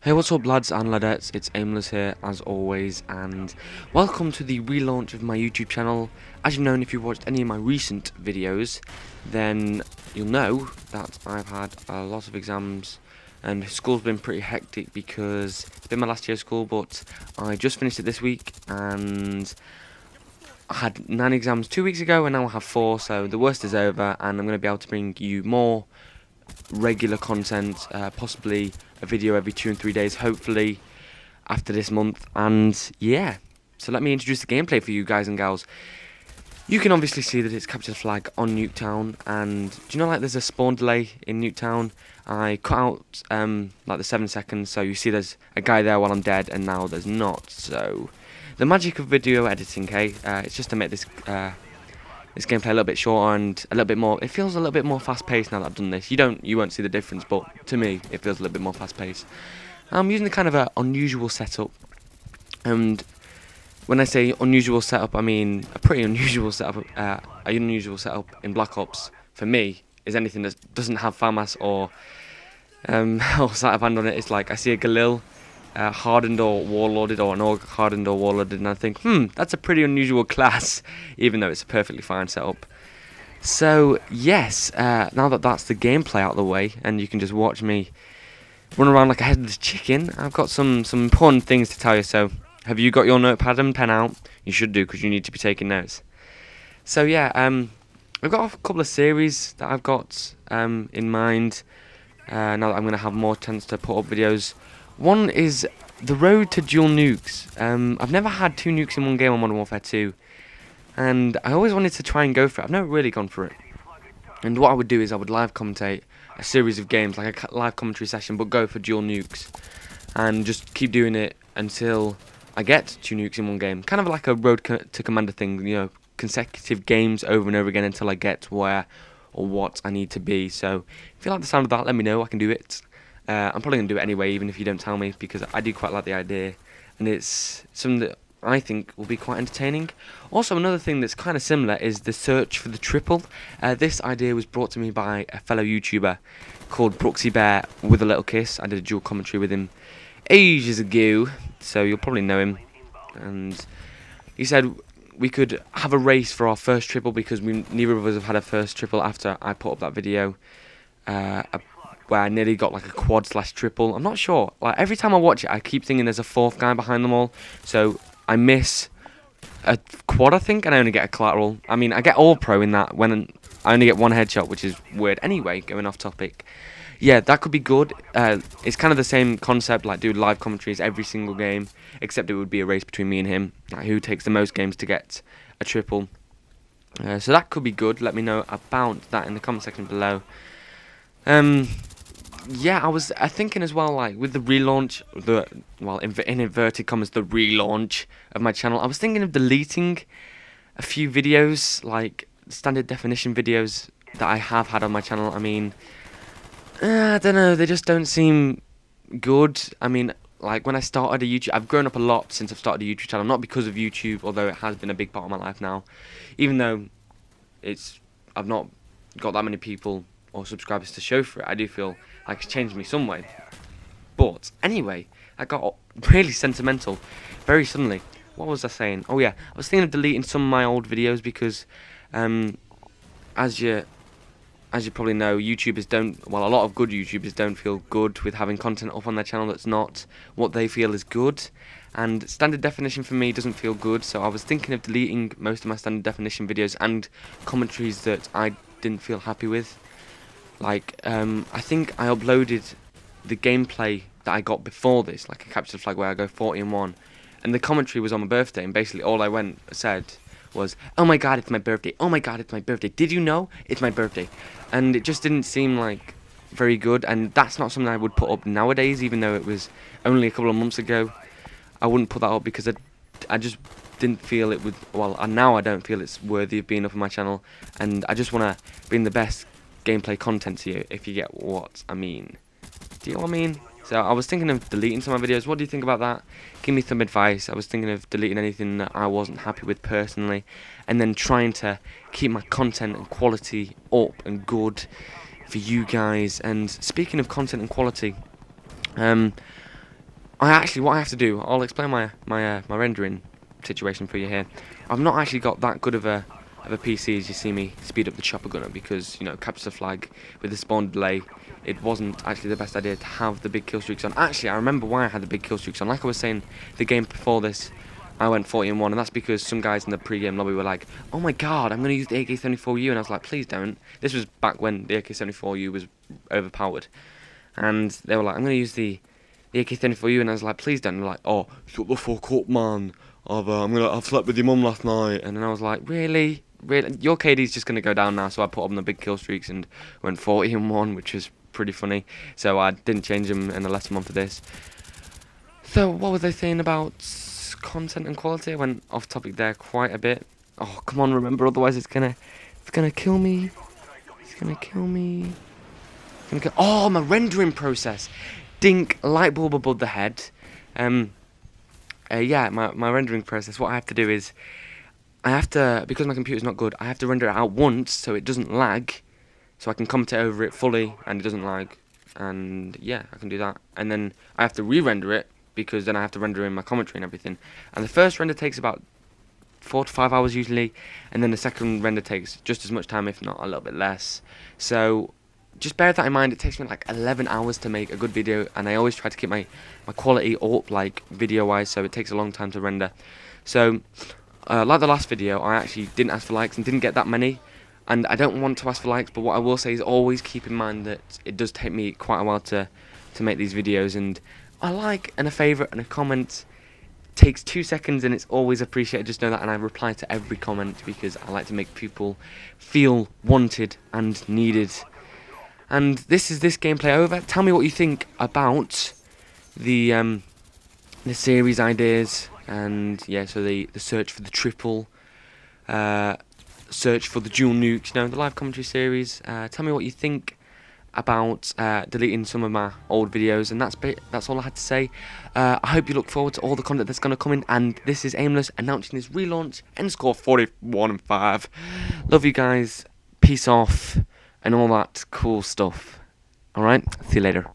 Hey, what's up lads and ladettes, it's AimLess here as always, and welcome to the relaunch of my YouTube channel. As you've known, if you've watched any of my recent videos, then you'll know that I've had a lot of exams and school's been pretty hectic because it's been my last year of school, but I just finished it this week and I had 9 exams 2 weeks ago and now I have 4, so the worst is over and I'm going to be able to bring you more regular content, possibly a video every 2 and 3 days, hopefully after this month. And yeah, so let me introduce the gameplay for you guys and gals. You can obviously see that it's capture the flag on Nuketown, and do you know, like, there's a spawn delay in Nuketown? I cut out like the 7 seconds, so you see there's a guy there while I'm dead, and now there's not. So the magic of video editing, hey, it's just to make this gameplay a little bit shorter and a little bit more. It feels a little bit more fast-paced now that I've done this. You won't see the difference, but to me, it feels a little bit more fast-paced. I'm using a kind of an unusual setup, and when I say unusual setup, I mean a pretty unusual setup. An unusual setup in Black Ops for me is anything that doesn't have FAMAS or sleight of hand on it. It's like I see a Galil hardened or warlorded, or an orc hardened or warlorded, and I think, that's a pretty unusual class, even though it's a perfectly fine setup. So yes, now that that's the gameplay out of the way, and you can just watch me run around like a headless chicken, I've got some important things to tell you. So have you got your notepad and pen out? You should do, because you need to be taking notes. So yeah, I've got a couple of series that I've got in mind, now that I'm going to have more chance to put up videos. One is the road to dual nukes. I've never had 2 nukes in one game on Modern Warfare 2, and I always wanted to try and go for it. I've never really gone for it. And what I would do is I would live commentate a series of games, like a live commentary session, but go for dual nukes, and just keep doing it until I get 2 nukes in one game. Kind of like a road to Commander thing, you know, consecutive games over and over again until I get where or what I need to be. So if you like the sound of that, let me know. I can do it. I'm probably going to do it anyway, even if you don't tell me, because I do quite like the idea, and it's something that I think will be quite entertaining. Also, another thing that's kind of similar is the search for the triple. This idea was brought to me by a fellow YouTuber called Brooksy Bear with a Little Kiss. I did a dual commentary with him ages ago, so you'll probably know him. And he said we could have a race for our first triple, because neither of us have had a first triple after I put up that video. Where I nearly got like a quad/triple. I'm not sure. Like, every time I watch it, I keep thinking there's a 4th guy behind them all. So I miss a quad, I think, and I only get a collateral. I mean, I get all pro in that when I only get 1 headshot, which is weird. Anyway, going off topic. Yeah, that could be good. It's kind of the same concept, like do live commentaries every single game, except it would be a race between me and him, like who takes the most games to get a triple. So that could be good. Let me know about that in the comment section below. Yeah, I was thinking as well, like, with the relaunch, in inverted commas, the relaunch of my channel, I was thinking of deleting a few videos, like standard definition videos that I have had on my channel. I mean, I don't know, they just don't seem good. I mean, like, when I started a YouTube, I've grown up a lot since I've started a YouTube channel, not because of YouTube, although it has been a big part of my life now, even though I've not got that many people or subscribers to show for it. I do feel like it's changed me some way. But anyway, I got really sentimental very suddenly. What was I saying? Oh yeah, I was thinking of deleting some of my old videos because, as you probably know, YouTubers don't, well, a lot of good YouTubers don't feel good with having content up on their channel that's not what they feel is good. And standard definition for me doesn't feel good, so I was thinking of deleting most of my standard definition videos and commentaries that I didn't feel happy with. Like, I think I uploaded the gameplay that I got before this, like a capture the flag where I go 40-1, and the commentary was on my birthday, and basically all I said was, "Oh my god, it's my birthday, oh my god, it's my birthday, did you know it's my birthday?" And it just didn't seem like very good, and that's not something I would put up nowadays, even though it was only a couple of months ago. I wouldn't put that up because I just didn't feel it would, well, and now I don't feel it's worthy of being up on my channel, and I just want to bring the best gameplay content to you, if you get what I mean. Do you know what I mean? So I was thinking of deleting some of my videos. What do you think about that? Give me some advice. I was thinking of deleting anything that I wasn't happy with personally, and then trying to keep my content and quality up and good for you guys. And speaking of content and quality, what I have to do, I'll explain my rendering situation for you here. I've not actually got that good of a PC as you see me speed up the chopper gunner, because, you know, capture the flag with the spawn delay, it wasn't actually the best idea to have the big kill streaks on. Actually, I remember why I had the big kill streaks on. Like I was saying, the game before this, I went 40-1, and that's because some guys in the pre-game lobby were like, "Oh my god, I'm going to use the AK-74U," and I was like, "Please don't." This was back when the AK-74U was overpowered, and they were like, "I'm going to use the AK-74U," and I was like, "Please don't." And they're like, "Oh, shut the fuck up, man. I've slept with your mum last night." And then I was like, "Really? Really? Your KD's just gonna go down now." So I put on the big kill streaks and went 40-1, which was pretty funny. So I didn't change them, and I left them on for this. So what was I saying about content and quality? I went off topic there quite a bit. Oh, come on, remember, otherwise it's gonna kill me. It's gonna kill me. Oh, my rendering process. Dink, light bulb above the head. Yeah, my rendering process, what I have to do is, because my computer's not good, I have to render it out once so it doesn't lag, so I can commentate over it fully and it doesn't lag, and yeah, I can do that. And then I have to re-render it, because then I have to render in my commentary and everything. And the first render takes about 4 to 5 hours usually, and then the second render takes just as much time, if not a little bit less. So just bear that in mind. It takes me like 11 hours to make a good video, and I always try to keep my quality up, like video wise, so it takes a long time to render. So like the last video, I actually didn't ask for likes and didn't get that many, and I don't want to ask for likes, but what I will say is always keep in mind that it does take me quite a while to make these videos, and a like and a favourite and a comment takes 2 seconds, and it's always appreciated, just know that. And I reply to every comment because I like to make people feel wanted and needed. And this is this gameplay over. Tell me what you think about the series ideas, and yeah, so the search for the triple, search for the dual nukes, you know, the live commentary series. Tell me what you think about deleting some of my old videos, and that's all I had to say. I hope you look forward to all the content that's going to come in, and this is AimLess announcing his relaunch, end score 41-5. Love you guys, peace off, and all that cool stuff. Alright, see you later.